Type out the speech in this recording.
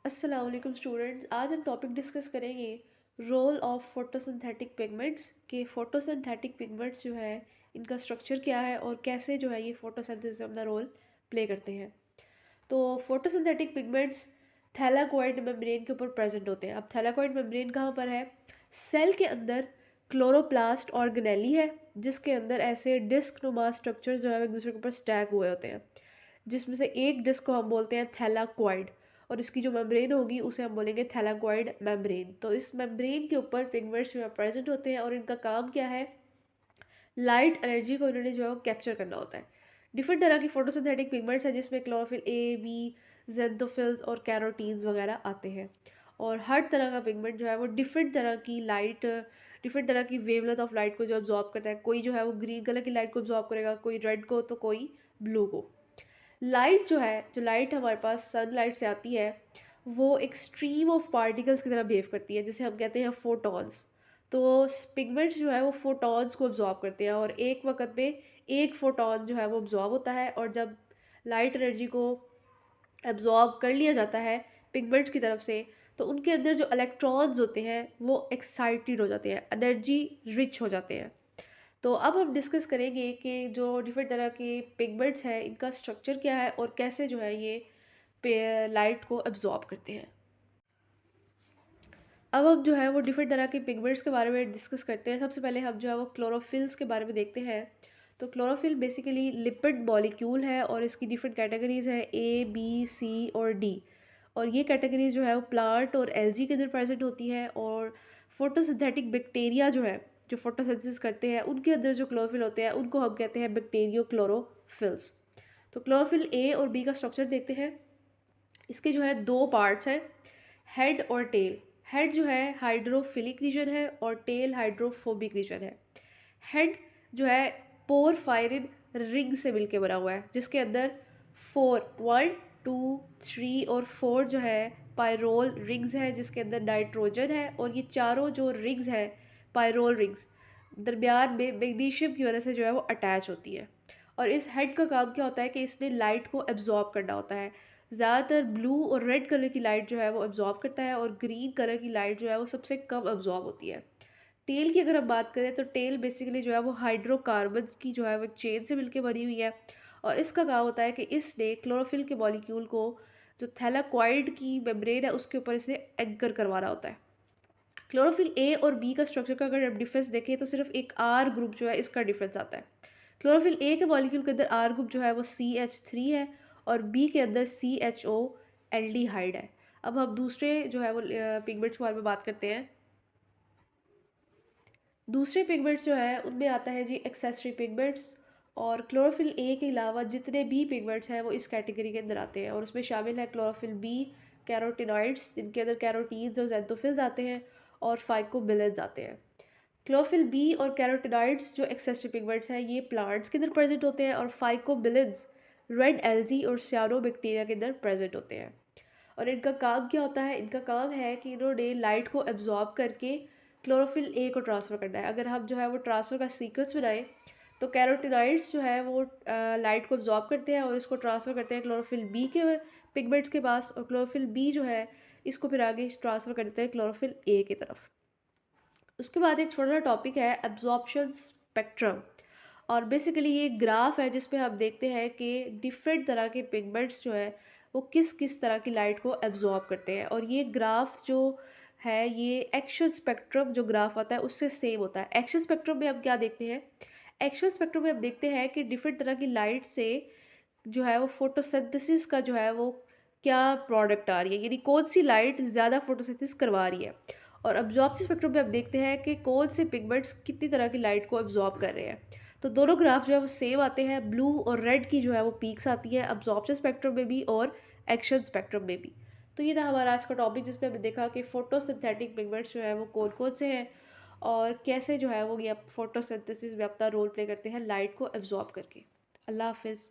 अस्सलाम वालेकुम स्टूडेंट्स। आज हम टॉपिक डिस्कस करेंगे रोल ऑफ फोटोसिंथेटिक पिगमेंट्स के फोटोसिंथेटिक पिगमेंट्स जो है इनका स्ट्रक्चर क्या है और कैसे जो है ये फोटोसिंथेसिस में अपना रोल प्ले करते हैं। तो फोटोसिंथेटिक पिगमेंट्स थैलाकोइड मेम्ब्रेन के ऊपर प्रेजेंट होते हैं। अब थैलाकोइड मेम्ब्रेन कहाँ पर है? सेल के अंदर क्लोरोप्लास्ट ऑर्गेनेली है जिसके अंदर ऐसे डिस्क नुमा स्ट्रक्चर जो है एक दूसरे के ऊपर स्टैक हुए होते हैं, जिसमें से एक डिस्क को हम बोलते हैं थैलाकोइड और इसकी जो मेम्ब्रेन होगी उसे हम बोलेंगे थैलाकोइड मेम्ब्रेन। तो इस मेम्ब्रेन के ऊपर पिगमेंट्स जो है प्रेजेंट होते हैं और इनका काम क्या है? लाइट एनर्जी को इन्होंने जो है वो कैप्चर करना होता है। डिफरेंट तरह की फोटोसिंथेटिक पिगमेंट्स हैं जिसमें क्लोरोफिल ए, बी, जेंथोफिल्स और कैरोटीन्स वगैरह आते हैं। और हर तरह का पिगमेंट जो है वो डिफरेंट तरह की लाइट, डिफरेंट तरह की वेवलेंथ ऑफ लाइट को जो ऑब्जॉर्व करता है। कोई जो है वो ग्रीन कलर की लाइट को ऑब्जॉर्व करेगा, कोई रेड को तो कोई ब्लू को। लाइट जो है, जो लाइट हमारे पास सनलाइट से आती है, वो एक स्ट्रीम ऑफ पार्टिकल्स की तरह बिहेव करती है जिसे हम कहते हैं फोटॉन्स। तो पिगमेंट्स जो है वो फोटॉन्स को ऑब्जॉर्व करते हैं और एक वक्त पे एक फोटॉन जो है वो ऑब्जॉर्व होता है और जब लाइट एनर्जी को एब्जॉर्ब कर लिया जाता है पिगमेंट्स की तरफ से, तो उनके अंदर जो इलेक्ट्रॉन्स होते हैं वो एक्साइटेड हो जाते हैं, एनर्जी रिच हो जाते हैं। तो अब हम डिस्कस करेंगे कि जो डिफरेंट तरह के पिगमेंट्स हैं इनका स्ट्रक्चर क्या है और कैसे जो है ये लाइट को एब्जॉर्ब करते हैं। अब हम जो है वो डिफरेंट तरह के पिगमेंट्स के बारे में डिस्कस करते हैं। सबसे पहले हम जो है वो क्लोरोफिल्स के बारे में देखते हैं। तो क्लोरोफिल बेसिकली लिपिड मॉलिक्यूल है और इसकी डिफरेंट कैटेगरीज हैं ए, बी, सी और डी। और ये कैटेगरीज जो है वो प्लांट और एल्गी के अंदर प्रेजेंट होती है। और फोटोसिंथेटिक बैक्टीरिया जो है, जो फोटोसिंथेसिस करते हैं, उनके अंदर जो क्लोरोफिल होते हैं उनको हम कहते हैं बैक्टीरियो क्लोरोफिल्स। तो क्लोरोफिल ए और बी का स्ट्रक्चर देखते हैं। इसके जो है दो पार्ट्स हैं, हेड और टेल। हेड जो है हाइड्रोफिलिक रीजन है और टेल हाइड्रोफोबिक रीजन है। हेड जो है पोरफायरिन रिंग से मिलके बना हुआ है जिसके अंदर 1, 2, 3 और 4 जो है पायरोल रिंग्स है जिसके अंदर नाइट्रोजन है। और ये चारों जो रिंग्स हैं, पायरोल रिंग्स, दरमियान में मैग्नीशियम की वजह से जो है वो अटैच होती है। और इस हेड का काम क्या होता है कि इसने लाइट को एब्जॉर्ब करना होता है। ज़्यादातर ब्लू और रेड कलर की लाइट जो है वो एब्जॉर्ब करता है और ग्रीन कलर की लाइट जो है वो सबसे कम एब्जॉर्ब होती है। टेल की अगर हम बात करें तो टेल बेसिकली जो है वो हाइड्रोकार्बन्स की जो है वो एक चेन से मिलकर बनी हुई है और इसका काम होता है कि इसने क्लोरोफिल के मॉलिक्यूल को, जो थैलाकोइड की मेम्ब्रेन है उसके ऊपर इसने एंकर करवाना होता है। क्लोरोफिल ए और बी का स्ट्रक्चर का अगर हम डिफरेंस देखें तो सिर्फ एक आर ग्रुप जो है इसका डिफरेंस आता है। क्लोरोफिल ए के मॉलिक्यूल के अंदर आर ग्रुप जो है वो CH3 है और बी के अंदर CHO एल्डिहाइड है। अब हम दूसरे जो है वो पिगमेंट्स के बारे में बात करते हैं। दूसरे पिगमेंट्स जो है उनमें आता है जी एक्सेसरी पिगमेंट्स। और क्लोरोफिल ए के अलावा जितने भी पिगमेंट्स हैं वो इस कैटेगरी के अंदर आते हैं और उसमें शामिल है क्लोरोफिल बी, कैरोटिनॉइड्स जिनके अंदर कैरोटीन्स और जेंथोफिल्स आते हैं और फाइकोबिलेंस आते हैं। क्लोरोफिल बी और कैरोटिनॉइड्स जो एक्सेसरी पिगमेंट्स हैं ये प्लांट्स के अंदर प्रेजेंट होते हैं और फाइकोबिलेंस रेड एल्गी और सियानो बैक्टीरिया के अंदर प्रेजेंट होते हैं। और इनका काम क्या होता है? इनका काम है कि इन्होंने लाइट को एब्जॉर्ब करके क्लोरोफिल ए को ट्रांसफ़र करना है। अगर हम जो है वो ट्रांसफ़र का सीक्वेंस बनाएं तो कैरोटिनॉइड्स जो है वो लाइट को एब्जॉर्ब करते हैं और इसको ट्रांसफ़र करते हैं क्लोरोफिल बी के पिगमेंट्स के पास, और क्लोरोफिल बी जो है इसको फिर आगे ट्रांसफ़र करते हैं क्लोरोफिल ए की तरफ। उसके बाद एक छोटा सा टॉपिक है एब्जॉर्प्शन स्पेक्ट्रम। और बेसिकली ये ग्राफ है जिसपे हम देखते हैं कि डिफरेंट तरह के पिगमेंट्स जो है वो किस किस तरह की लाइट को एब्जॉर्ब करते हैं। और ये ग्राफ जो है ये एक्शन स्पेक्ट्रम जो ग्राफ आता है उससे सेम होता है। एक्शन स्पेक्ट्रम में हम क्या देखते हैं? एक्शन स्पेक्ट्रम में हम देखते हैं कि डिफरेंट तरह की लाइट से जो है वो फोटोसिंथेसिस का जो है वो क्या प्रोडक्ट आ रही है, यानी कौन सी लाइट ज़्यादा फोटोसिंथेसिस करवा रही है। और अब्जॉर्प्टिव स्पेक्ट्रम पे आप देखते हैं कि कौन से पिगमेंट्स कितनी तरह की लाइट को अब्जॉर्ब कर रहे हैं। तो दोनों ग्राफ जो है वो सेम आते हैं, ब्लू और रेड की जो है वो पीक्स आती है अब्जॉर्प्टिव स्पेक्ट्रम में भी और एक्शन स्पेक्ट्रम में भी। तो ये था हमारा आज का टॉपिक जिसमें हमने देखा कि फोटोसिंथेटिक पिगमेंट्स जो है वो कौन कौन से हैं और कैसे जो है वो ये फोटोसिंथेसिस में अपना रोल प्ले करते हैं लाइट को एब्जॉर्ब करके। अल्लाह हाफिज़।